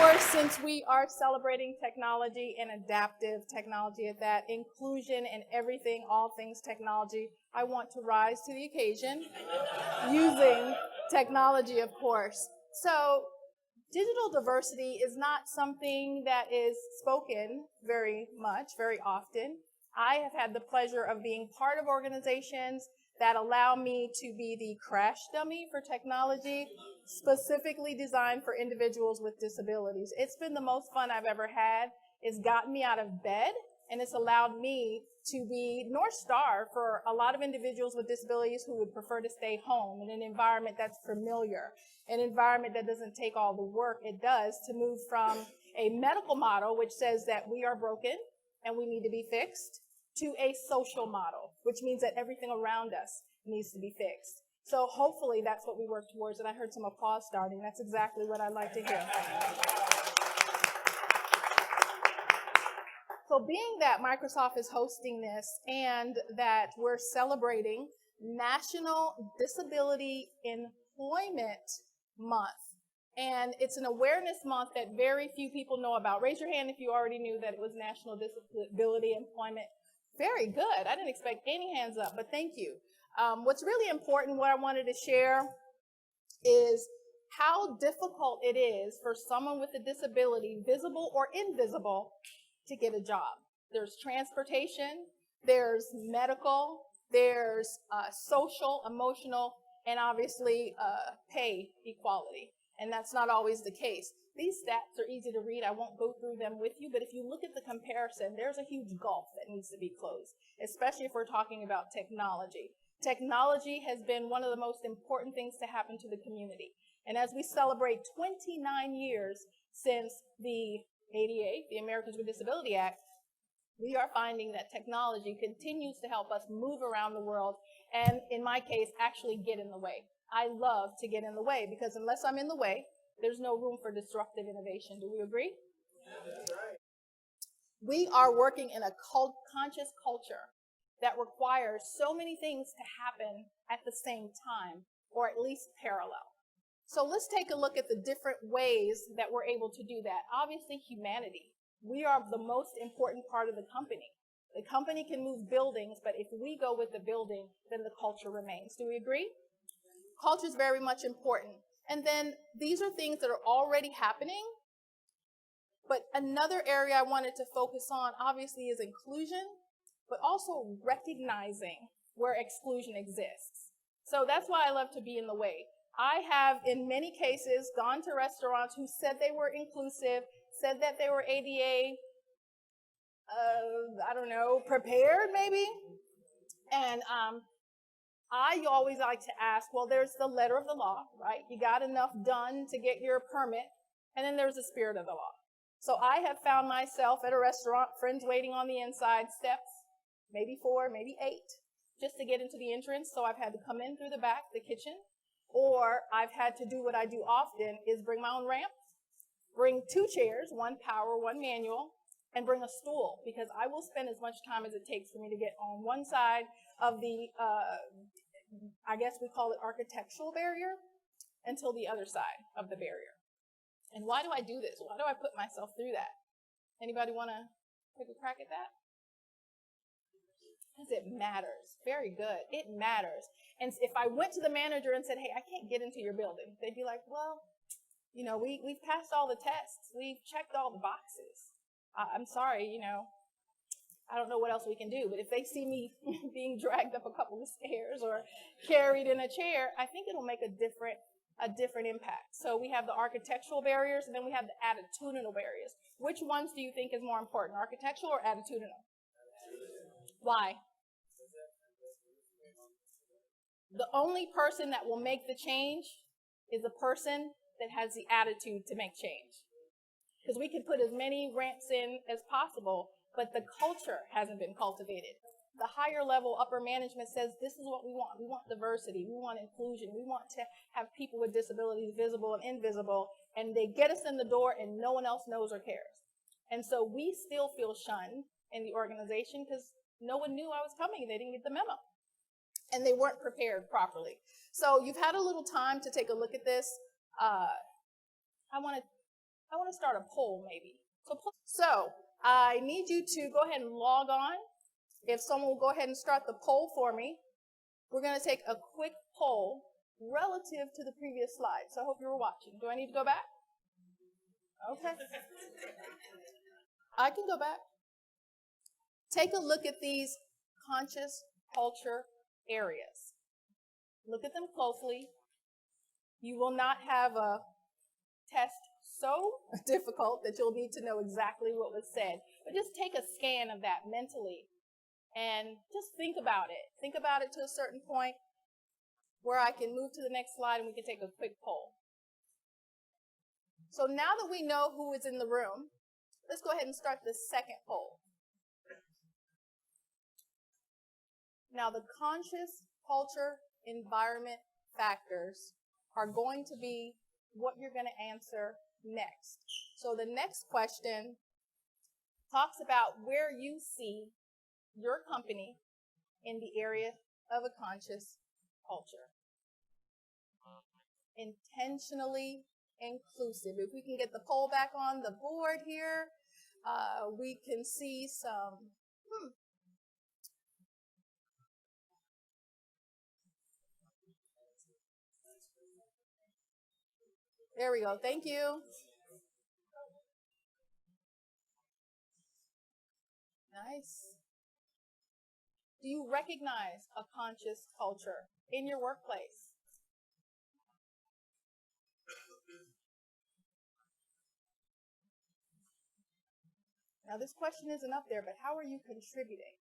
course, since we are celebrating technology and adaptive technology at that, inclusion in everything, all things technology, I want to rise to the occasion using technology, of course. So digital diversity is not something that is spoken very much, very often. I have had the pleasure of being part of organizations that allow me to be the crash dummy for technology, specifically designed for individuals with disabilities. It's been the most fun I've ever had. It's gotten me out of bed, and it's allowed me to be North Star for a lot of individuals with disabilities who would prefer to stay home in an environment that's familiar, an environment that doesn't take all the work it does to move from a medical model, which says that we are broken and we need to be fixed, to a social model, which means that everything around us needs to be fixed. So hopefully that's what we work towards, and I heard some applause starting. That's exactly what I'd like to hear. So being that Microsoft is hosting this and that we're celebrating National Disability Employment Month, and it's an awareness month that very few people know about. Raise your hand if you already knew that it was National Disability Employment. Very good. I didn't expect any hands up, but thank you. What's really important, what I wanted to share, is how difficult it is for someone with a disability, visible or invisible, to get a job. There's transportation, there's medical, there's social, emotional, and obviously pay equality. And that's not always the case. These stats are easy to read. I won't go through them with you, but if you look at the comparison, there's a huge gulf that needs to be closed, especially if we're talking about technology. Technology has been one of the most important things to happen to the community. And as we celebrate 29 years since the ADA, the Americans with Disability Act, we are finding that technology continues to help us move around the world and, in my case, actually get in the way. I love to get in the way because unless I'm in the way, there's no room for disruptive innovation. Do we agree? That's right. We are working in a conscious culture that requires so many things to happen at the same time, or at least parallel. So let's take a look at the different ways that we're able to do that. Obviously, humanity. We are the most important part of the company. The company can move buildings, but if we go with the building, then the culture remains. Do we agree? Culture is very much important. And then these are things that are already happening. But another area I wanted to focus on, obviously, is inclusion, but also recognizing where exclusion exists. So that's why I love to be in the way. I have, in many cases, gone to restaurants who said they were inclusive, said that they were ADA, prepared maybe. And I always like to ask, well, there's the letter of the law, right? You got enough done to get your permit, and then there's the spirit of the law. So I have found myself at a restaurant, friends waiting on the inside, steps, maybe 4, maybe 8, just to get into the entrance. So I've had to come in through the back, the kitchen, or I've had to do what I do often is bring my own ramp, bring 2 chairs, 1 power, 1 manual, and bring a stool, because I will spend as much time as it takes for me to get on one side of the, I guess we call it architectural barrier, until the other side of the barrier. And why do I do this? Why do I put myself through that? Anybody want to take a crack at that? Because it matters. Very good. It matters. And if I went to the manager and said, hey, I can't get into your building, they'd be like, well, we've passed all the tests. We've checked all the boxes. I'm sorry, I don't know what else we can do. But if they see me being dragged up a couple of stairs or carried in a chair, I think it'll make a different impact. So we have the architectural barriers, and then we have the attitudinal barriers. Which ones do you think is more important, architectural or attitudinal? Why? The only person that will make the change is the person that has the attitude to make change. Because we can put as many ramps in as possible, but the culture hasn't been cultivated. The higher level, upper management says, this is what we want. We want diversity. We want inclusion. We want to have people with disabilities visible and invisible. And they get us in the door and no one else knows or cares. And so we still feel shunned in the organization because no one knew I was coming. They didn't get the memo. And they weren't prepared properly. So you've had a little time to take a look at this. I want to I want to start a poll maybe. So I need you to go ahead and log on. If someone will go ahead and start the poll for me, we're going to take a quick poll relative to the previous slide. So I hope you were watching. Do I need to go back? Okay. I can go back. Take a look at these conscious culture areas. Look at them closely. You will not have a test so difficult that you'll need to know exactly what was said. But just take a scan of that mentally and just think about it. Think about it to a certain point where I can move to the next slide and we can take a quick poll. So now that we know who is in the room, let's go ahead and start the second poll. Now, the conscious culture environment factors are going to be what you're going to answer next. So the next question talks about where you see your company in the area of a conscious culture. Intentionally inclusive. If we can get the poll back on the board here, we can see some, There we go. Thank you. Nice. Do you recognize a conscious culture in your workplace? Now, this question isn't up there, but how are you contributing?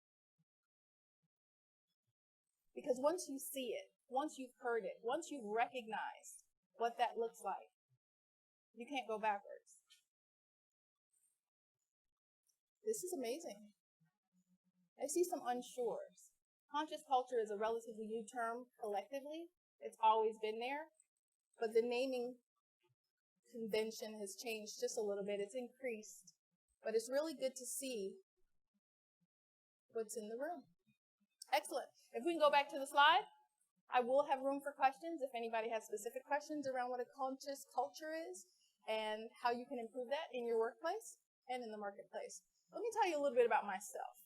Because once you see it, once you've heard it, once you've recognized what that looks like, you can't go backwards. This is amazing. I see some unsures. Conscious culture is a relatively new term collectively. It's always been there, but the naming convention has changed just a little bit. It's increased, but it's really good to see what's in the room. Excellent. If we can go back to the slide, I will have room for questions if anybody has specific questions around what a conscious culture is and how you can improve that in your workplace and in the marketplace. Let me tell you a little bit about myself.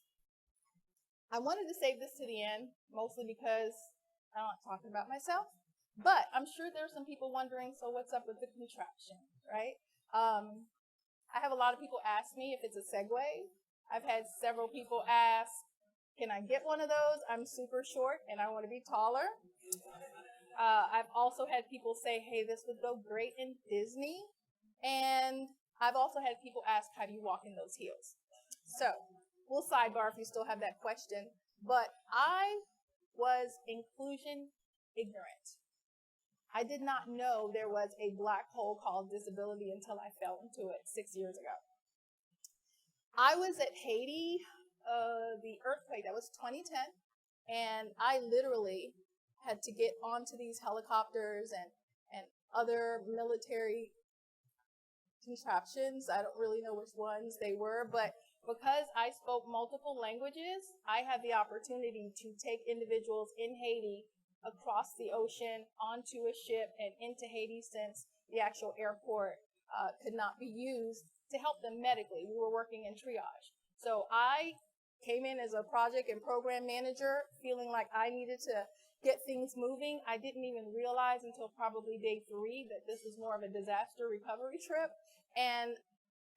I wanted to save this to the end, mostly because I don't like talking about myself, but I'm sure there are some people wondering, so what's up with the contraption, right? I have a lot of people ask me if it's a Segway. I've had several people ask, can I get one of those? I'm super short and I want to be taller. I've also had people say, hey, this would go great in Disney. And I've also had people ask, how do you walk in those heels? So we'll sidebar if you still have that question. But I was inclusion ignorant. I did not know there was a black hole called disability until I fell into it 6 years ago. I was at Haiti, the earthquake, that was 2010, and I literally had to get onto these helicopters and other military contraptions. I don't really know which ones they were, but because I spoke multiple languages, I had the opportunity to take individuals in Haiti across the ocean onto a ship and into Haiti since the actual airport could not be used to help them medically. We were working in triage. So I came in as a project and program manager feeling like I needed to get things moving. I didn't even realize until probably day 3 that this was more of a disaster recovery trip. And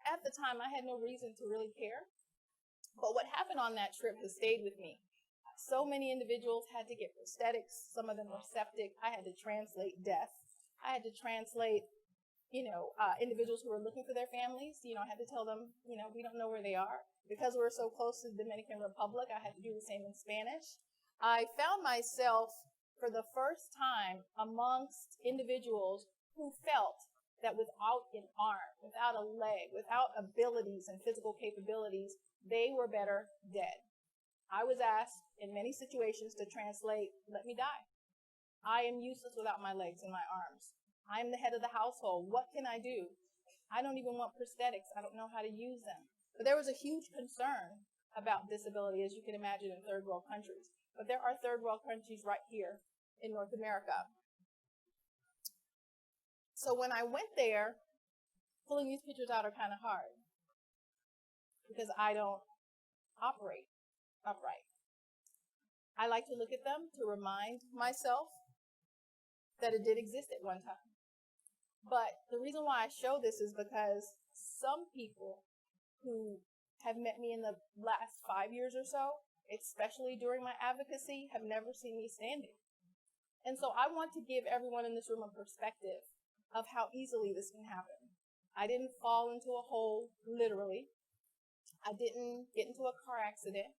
at the time, I had no reason to really care. But what happened on that trip has stayed with me. So many individuals had to get prosthetics. Some of them were septic. I had to translate death. I had to translate, individuals who were looking for their families. I had to tell them, we don't know where they are. Because we're so close to the Dominican Republic, I had to do the same in Spanish. I found myself for the first time amongst individuals who felt that without an arm, without a leg, without abilities and physical capabilities, they were better dead. I was asked in many situations to translate, let me die. I am useless without my legs and my arms. I am the head of the household. What can I do? I don't even want prosthetics. I don't know how to use them. But there was a huge concern about disability, as you can imagine, in third world countries. But there are third world countries right here in North America. So when I went there, Pulling these pictures out are kind of hard because I don't operate upright. I like to look at them to remind myself that it did exist at one time. But the reason why I show this is because some people who have met me in the last 5 years or so, especially during my advocacy, have never seen me standing. And so I want to give everyone in this room a perspective of how easily this can happen. I didn't fall into a hole, literally. I didn't get into a car accident.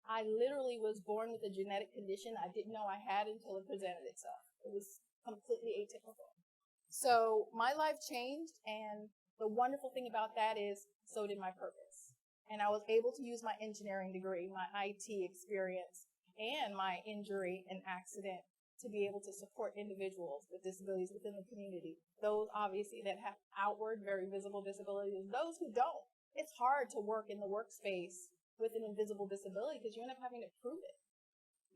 I literally was born with a genetic condition I didn't know I had until it presented itself. It was completely atypical. So my life changed, and the wonderful thing about that is so did my purpose. And I was able to use my engineering degree, my IT experience, and my injury and accident to be able to support individuals with disabilities within the community. Those obviously that have outward, very visible disabilities, those who don't. It's hard to work in the workspace with an invisible disability because you end up having to prove it.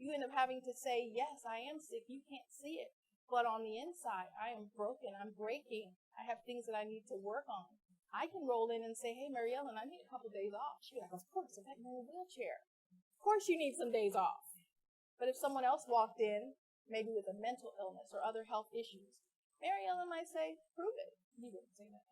You end up having to say, yes, I am sick. You can't see it. But on the inside, I am broken. I'm breaking. I have things that I need to work on. I can roll in and say, hey, Mary Ellen, I need a couple days off. She'll be like, of course, in fact, you're in a wheelchair. Of course you need some days off. But if someone else walked in, maybe with a mental illness or other health issues, Mary Ellen might say, prove it. You wouldn't say that.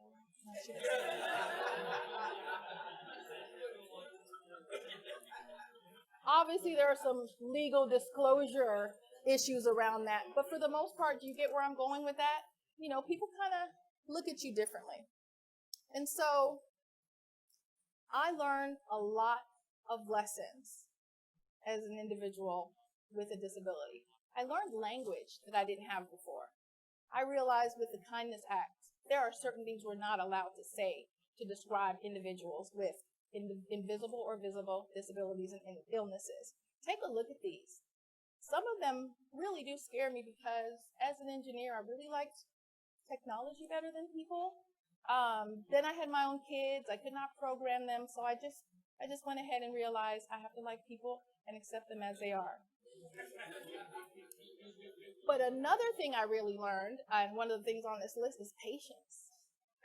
Obviously, there are some legal disclosure issues around that. But for the most part, do you get where I'm going with that? You know, people kind of look at you differently. And so I learned a lot of lessons as an individual with a disability. I learned language that I didn't have before. I realized with the Kindness Act, there are certain things we're not allowed to say to describe individuals with invisible or visible disabilities and illnesses. Take a look at these. Some of them really do scare me because as an engineer, I really liked technology better than people. Then I had my own kids. I could not program them. So I just went ahead and realized I have to like people and accept them as they are. But another thing I really learned, and one of the things on this list is patience.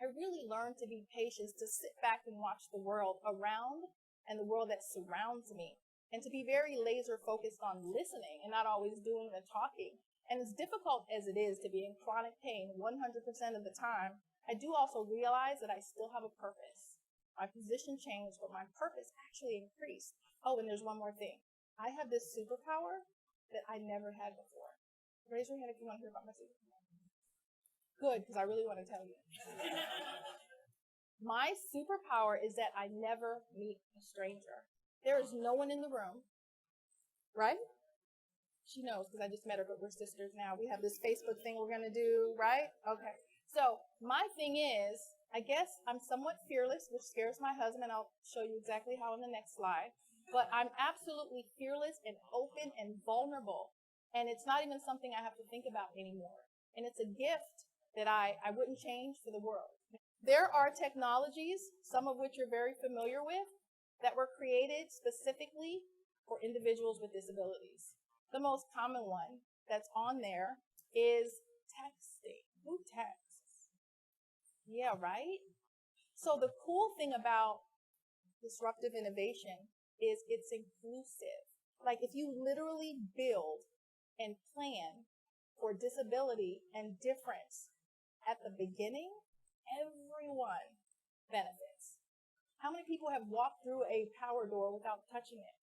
I really learned to be patient, to sit back and watch the world around and the world that surrounds me, and to be very laser focused on listening and not always doing the talking. And as difficult as it is to be in chronic pain 100% of the time, I do also realize that I still have a purpose. My position changed, but my purpose actually increased. Oh, and there's one more thing. I have this superpower that I never had before. Raise your hand if you want to hear about my superpower. Good, because I really want to tell you. My superpower is that I never meet a stranger. There is no one in the room, right? She knows because I just met her, but we're sisters now. We have this Facebook thing we're going to do, right? Okay. So my thing is, I guess I'm somewhat fearless, which scares my husband. I'll show you exactly how in the next slide. But I'm absolutely fearless and open and vulnerable. And it's not even something I have to think about anymore. And it's a gift that I wouldn't change for the world. There are technologies, some of which you're very familiar with, that were created specifically for individuals with disabilities. The most common one that's on there is texting. Who texts? Yeah, right? So the cool thing about disruptive innovation is it's inclusive. Like if you literally build and plan for disability and difference at the beginning, everyone benefits. How many people have walked through a power door without touching it?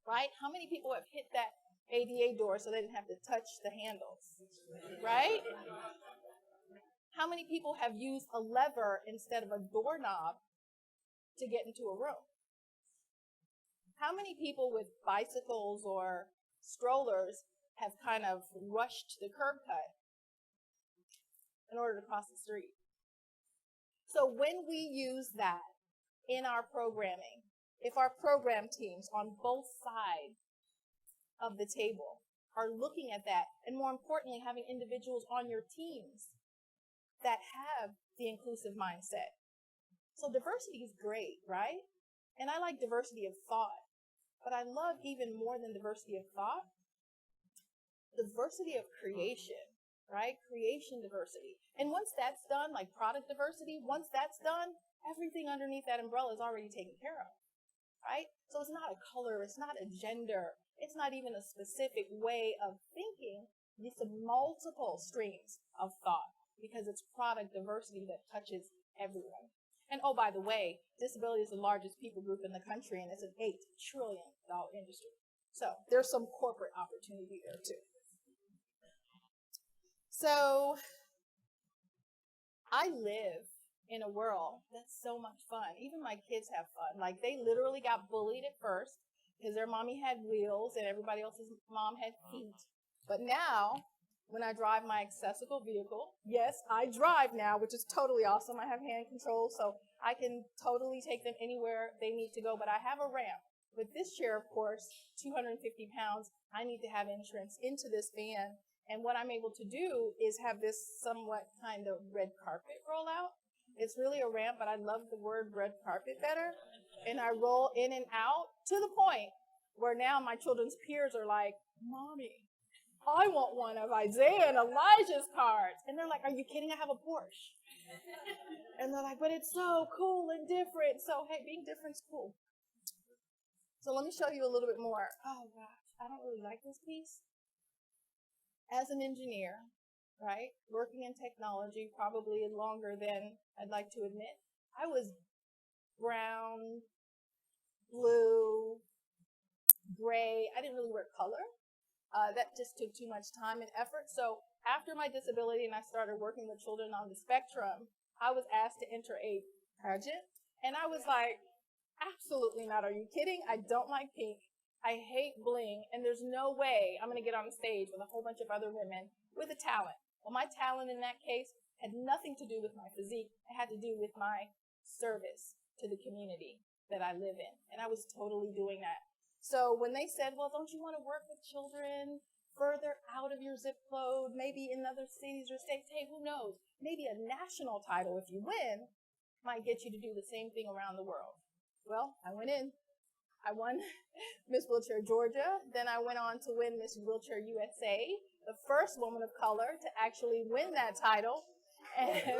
Right? How many people have hit that ADA door so they didn't have to touch the handles? Right? How many people have used a lever instead of a doorknob to get into a room? How many people with bicycles or strollers have kind of rushed the curb cut in order to cross the street? So when we use that in our programming, if our program teams on both sides of the table are looking at that, and more importantly, having individuals on your teams that have the inclusive mindset. So diversity is great, right? And I like diversity of thought, but I love even more than diversity of thought, diversity of creation, right? Creation diversity. And once that's done, like product diversity, once that's done, everything underneath that umbrella is already taken care of, right? So it's not a color, it's not a gender, it's not even a specific way of thinking. It's multiple streams of thought because it's product diversity that touches everyone. And oh, by the way, disability is the largest people group in the country, and it's an $8 trillion industry. So there's some corporate opportunity there too. So I live in a world that's so much fun. Even my kids have fun. Like, they literally got bullied at first because their mommy had wheels and everybody else's mom had feet. But now, when I drive my accessible vehicle, yes, I drive now, which is totally awesome. I have hand control, so I can totally take them anywhere they need to go. But I have a ramp. With this chair, of course, 250 pounds, I need to have entrance into this van. And what I'm able to do is have this somewhat kind of red carpet roll out. It's really a ramp, but I love the word red carpet better. And I roll in and out to the point where now my children's peers are like, Mommy, I want one of Isaiah and Elijah's cards. And they're like, are you kidding? I have a Porsche. And they're like, but it's so cool and different. So, hey, being different's cool. So let me show you a little bit more. Oh, gosh, I don't really like this piece. As an engineer, right, working in technology probably longer than I'd like to admit, I was brown, blue, gray. I didn't really wear color. That just took too much time and effort. So after my disability and I started working with children on the spectrum, I was asked to enter a pageant. And I was like, absolutely not. Are you kidding? I don't like pink. I hate bling. And there's no way I'm going to get on the stage with a whole bunch of other women with a talent. Well, my talent in that case had nothing to do with my physique. It had to do with my service to the community that I live in. And I was totally doing that. So when they said, well, don't you want to work with children further out of your zip code, maybe in other cities or states? Hey, who knows? Maybe a national title, if you win, might get you to do the same thing around the world. Well, I went in. I won Miss Wheelchair Georgia. Then I went on to win Miss Wheelchair USA, the first woman of color to actually win that title. And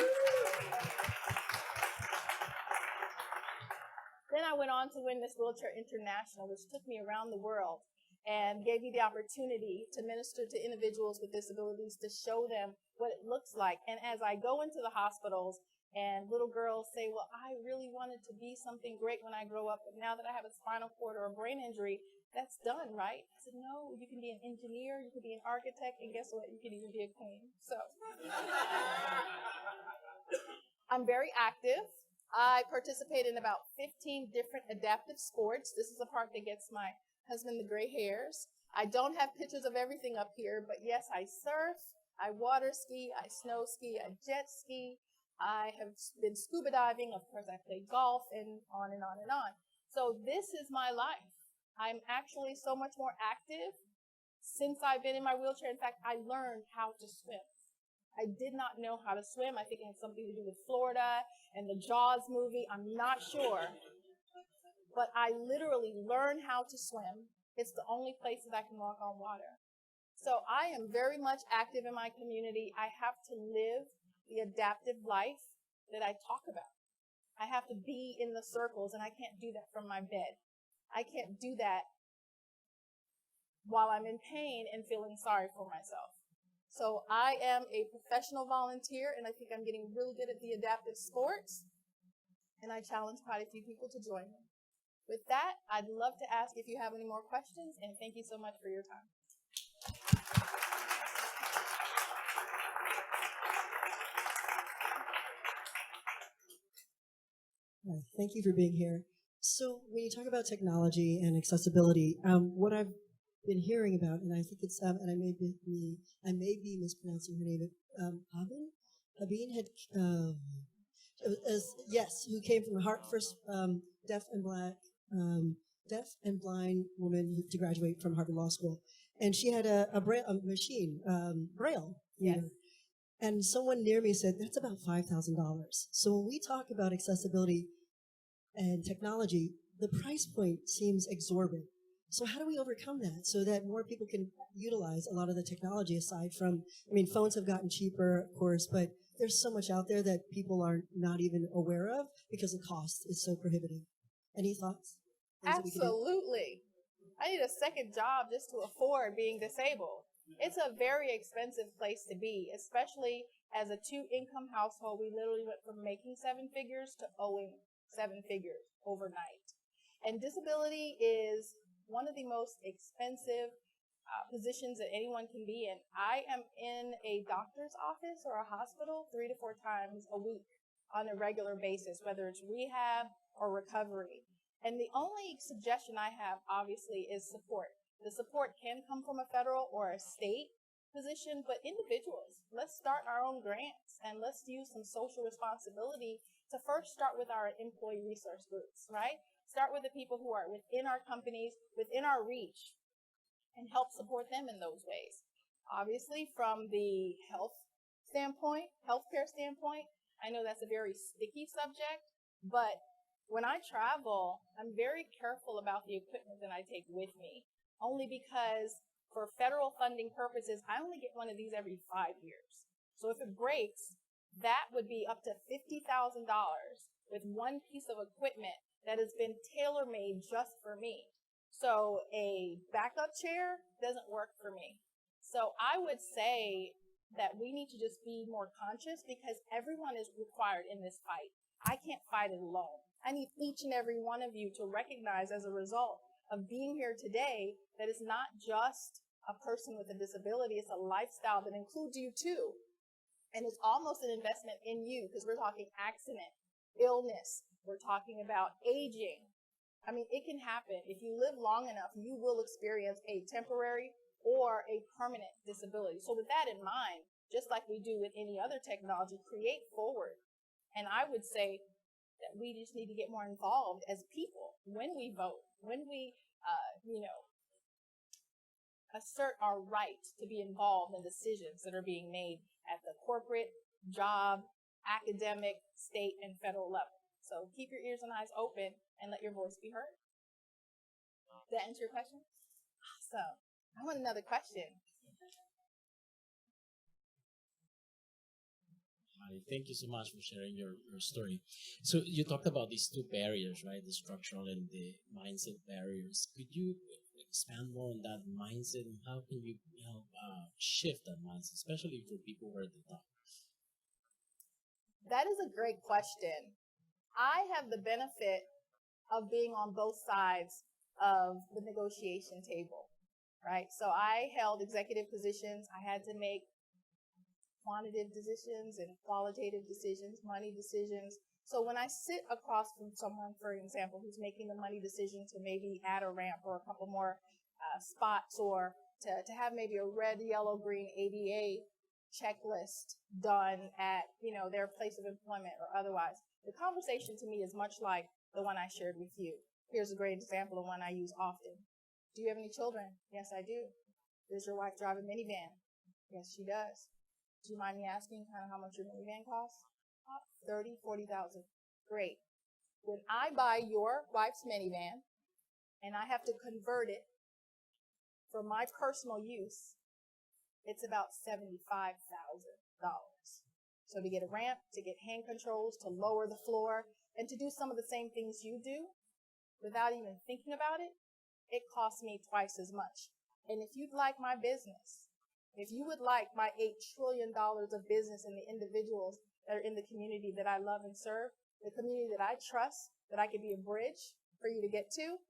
then I went on to win Miss Wheelchair International, which took me around the world and gave me the opportunity to minister to individuals with disabilities, to show them what it looks like. And as I go into the hospitals and little girls say, well, I really wanted to be something great when I grow up, but now that I have a spinal cord or a brain injury, that's done, right? I said, no, you can be an engineer, you can be an architect, and guess what? You can even be a queen. So I'm very active. I participate in about 15 different adaptive sports. This is the part that gets my husband the gray hairs. I don't have pictures of everything up here, but yes, I surf, I water ski, I snow ski, I jet ski. I have been scuba diving. Of course, I play golf, and on and on and on. So this is my life. I'm actually so much more active since I've been in my wheelchair. In fact, I learned how to swim. I did not know how to swim. I think it had something to do with Florida and the Jaws movie. I'm not sure. But I literally learned how to swim. It's the only place that I can walk on water. So I am very much active in my community. I have to live the adaptive life that I talk about. I have to be in the circles, and I can't do that from my bed. I can't do that while I'm in pain and feeling sorry for myself. So I am a professional volunteer, and I think I'm getting really good at the adaptive sports, and I challenge quite a few people to join me. With that, I'd love to ask if you have any more questions, and thank you so much for your time. Thank you for being here. So when you talk about technology and accessibility, what I've been hearing about, and I think it's, and I may be mispronouncing her name, Habeen had, who came from a first deaf and blind woman to graduate from Harvard Law School, and she had a machine, Braille. Yes. And someone near me said, that's about $5,000. So when we talk about accessibility and technology, the price point seems exorbitant. So how do we overcome that so that more people can utilize a lot of the technology aside from, I mean, phones have gotten cheaper, of course, but there's so much out there that people are not even aware of because the cost is so prohibitive. Any thoughts? Things that we can do? Absolutely. I need a second job just to afford being disabled. It's a very expensive place to be, especially as a two-income household. We literally went from making seven figures to owing seven figures overnight. And disability is one of the most expensive positions that anyone can be in. I am in a doctor's office or a hospital 3 to 4 times a week on a regular basis, whether it's rehab or recovery. And the only suggestion I have, obviously, is support. The support can come from a federal or a state position, but individuals, let's start our own grants and let's use some social responsibility to first start with our employee resource groups, right? Start with the people who are within our companies, within our reach, and help support them in those ways. Obviously, from the healthcare standpoint, I know that's a very sticky subject, but when I travel, I'm very careful about the equipment that I take with me, only because for federal funding purposes, I only get one of these every 5 years. So if it breaks, that would be up to $50,000 with one piece of equipment that has been tailor-made just for me. So a backup chair doesn't work for me. So I would say that we need to just be more conscious because everyone is required in this fight. I can't fight it alone. I need each and every one of you to recognize as a result of being here today that it's not just a person with a disability, it's a lifestyle that includes you too. And it's almost an investment in you because we're talking accident, illness, we're talking about aging. I mean, it can happen. If you live long enough, you will experience a temporary or a permanent disability. So with that in mind, just like we do with any other technology, create forward. And I would say that we just need to get more involved as people when we vote, when we, assert our right to be involved in decisions that are being made at the corporate, job, academic, state, and federal level. So keep your ears and eyes open and let your voice be heard. Does that answer your question? Awesome. I want another question. Hi, thank you so much for sharing your story. So you talked about these two barriers, right? The structural and the mindset barriers. Could you expand more on that mindset and how can you help shift that mindset, especially for people who are at the top? That is a great question. I have the benefit of being on both sides of the negotiation table, right? So I held executive positions. I had to make quantitative decisions and qualitative decisions, money decisions. So when I sit across from someone, for example, who's making the money decision to maybe add a ramp or a couple more spots or to have maybe a red, yellow, green ADA checklist done at, their place of employment or otherwise, the conversation to me is much like the one I shared with you. Here's a great example of one I use often. Do you have any children? Yes, I do. Does your wife drive a minivan? Yes, she does. Do you mind me asking kind of how much your minivan costs? 30, 40,000. Great. When I buy your wife's minivan and I have to convert it for my personal use, it's about $75,000. So to get a ramp, to get hand controls, to lower the floor, and to do some of the same things you do without even thinking about it, it costs me twice as much. And if you'd like my business, if you would like my $8 trillion of business and the individuals that are in the community that I love and serve, the community that I trust, that I could be a bridge for you to get to,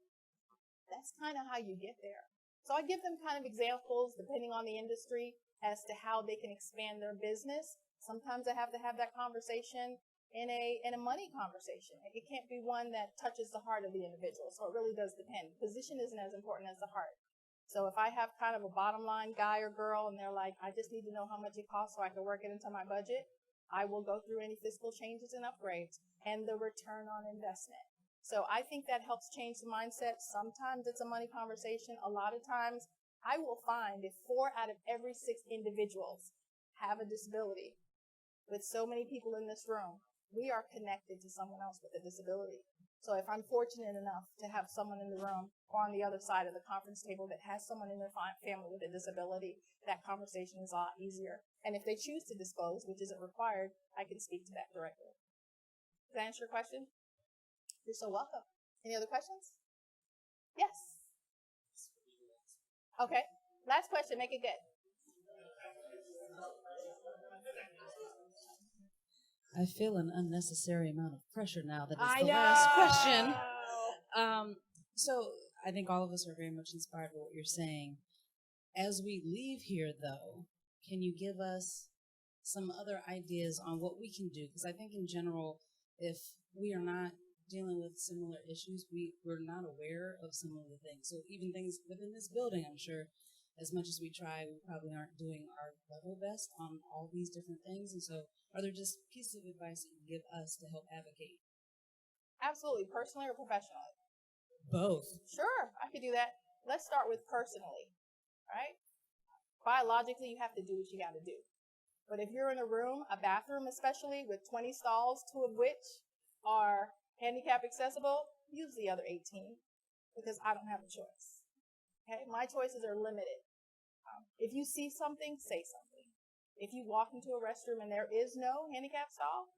that's kind of how you get there. So I give them kind of examples, depending on the industry, as to how they can expand their business. Sometimes I have to have that conversation in a money conversation. It can't be one that touches the heart of the individual. So it really does depend. Position isn't as important as the heart. So if I have kind of a bottom line guy or girl and they're like, I just need to know how much it costs so I can work it into my budget, I will go through any fiscal changes and upgrades and the return on investment. So I think that helps change the mindset. Sometimes it's a money conversation. A lot of times I will find if 4 out of every 6 individuals have a disability, with so many people in this room, we are connected to someone else with a disability. So if I'm fortunate enough to have someone in the room or on the other side of the conference table that has someone in their family with a disability, that conversation is a lot easier. And if they choose to disclose, which isn't required, I can speak to that directly. Does that answer your question? You're so welcome. Any other questions? Yes. Okay. Last question. Make it good. I feel an unnecessary amount of pressure now that I it's the know. last question. So I think all of us are very much inspired by what you're saying. As we leave here, though, can you give us some other ideas on what we can do? Because I think in general, if we are not dealing with similar issues, we're not aware of some of the things. So even things within this building, I'm sure, as much as we try, we probably aren't doing our level best on all these different things. And so are there just pieces of advice that you give us to help advocate? Absolutely. Personally or professionally? Both. Sure, I could do that. Let's start with personally, right? Biologically, you have to do what you got to do. But if you're in a room, a bathroom especially, with 20 stalls, 2 of which are handicap accessible, use the other 18 because I don't have a choice. Okay, my choices are limited. If you see something, say something. If you walk into a restroom and there is no handicap stall,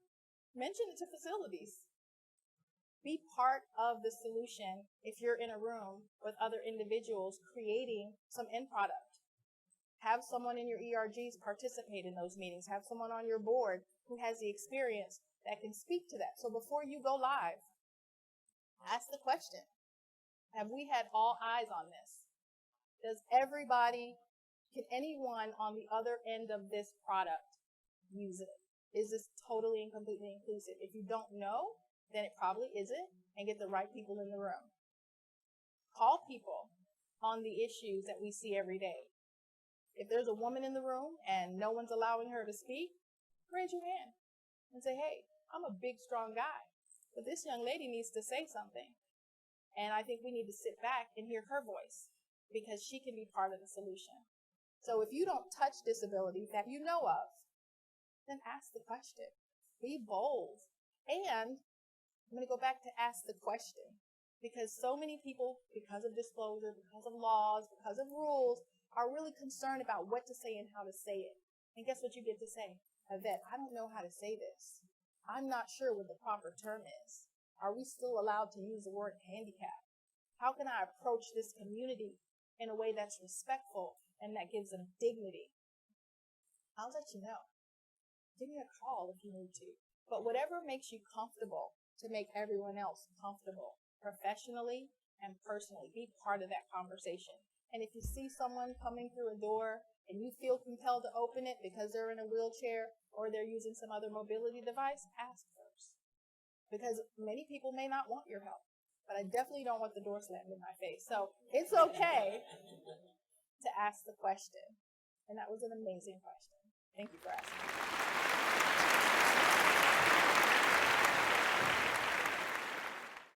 mention it to facilities. Be part of the solution if you're in a room with other individuals creating some end product. Have someone in your ERGs participate in those meetings. Have someone on your board who has the experience that can speak to that. So before you go live, ask the question, have we had all eyes on this? Can anyone on the other end of this product use it? Is this totally and completely inclusive? If you don't know, then it probably isn't, and get the right people in the room. Call people on the issues that we see every day. If there's a woman in the room and no one's allowing her to speak, raise your hand and say, hey, I'm a big, strong guy, but this young lady needs to say something. And I think we need to sit back and hear her voice because she can be part of the solution. So if you don't touch disabilities that you know of, then ask the question. Be bold. And I'm going to go back to ask the question because so many people, because of disclosure, because of laws, because of rules, are really concerned about what to say and how to say it. And guess what you get to say? Yvette, I don't know how to say this. I'm not sure what the proper term is. Are we still allowed to use the word handicap? How can I approach this community in a way that's respectful and that gives them dignity? I'll let you know. Give me a call if you need to. But whatever makes you comfortable to make everyone else comfortable, professionally and personally, be part of that conversation. And if you see someone coming through a door and you feel compelled to open it because they're in a wheelchair or they're using some other mobility device, ask first. Because many people may not want your help, but I definitely don't want the door slammed in my face. So it's okay to ask the question. And that was an amazing question. Thank you for asking.